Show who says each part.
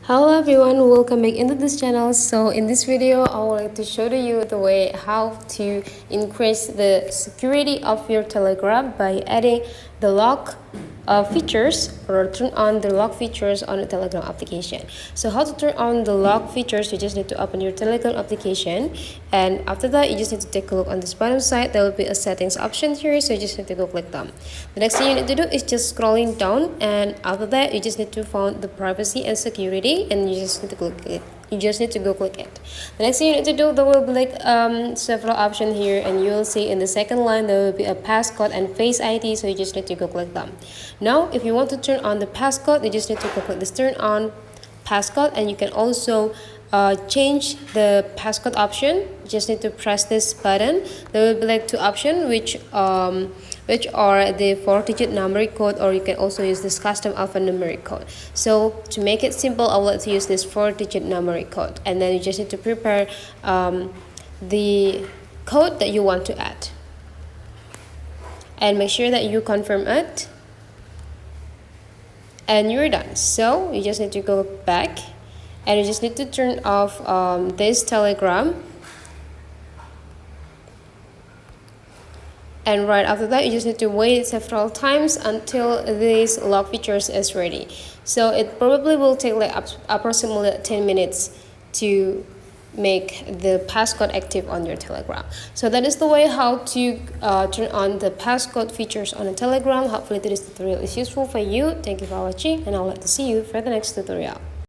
Speaker 1: Hello everyone, welcome back into this channel. So in this video I would like to show you the way how to increase the security of your Telegram by adding the lock features, or turn on the lock features on the Telegram application. So how to turn on the lock features, you just need to open your Telegram application, and after that you just need to take a look on this bottom side. There will be a settings option here, so you just need to go click them. The next thing you need to do is just scrolling down, and after that you just need to find the privacy and security, and you just need to click it. You just need to go click it. The next thing you need to do, there will be like several options here, and you will see in the second line there will be a passcode and face ID, so you just need to go click them. Now if you want to turn on the passcode, you just need to go click this turn on passcode, and you can also change the passcode option. You just need to press this button. There will be like two options, which are the 4-digit numeric code, or you can also use this custom alphanumeric code. So to make it simple, I will let you use this 4-digit numeric code, and then you just need to prepare the code that you want to add, and make sure that you confirm it, and you're done. So you just need to go back, and you just need to turn off this Telegram. And right after that you just need to wait several times until this lock features is ready. So it probably will take like approximately 10 minutes to make the passcode active on your Telegram. So that is the way how to turn on the passcode features on a Telegram. Hopefully this tutorial is useful for you. Thank you for watching, and I would like to see you for the next tutorial.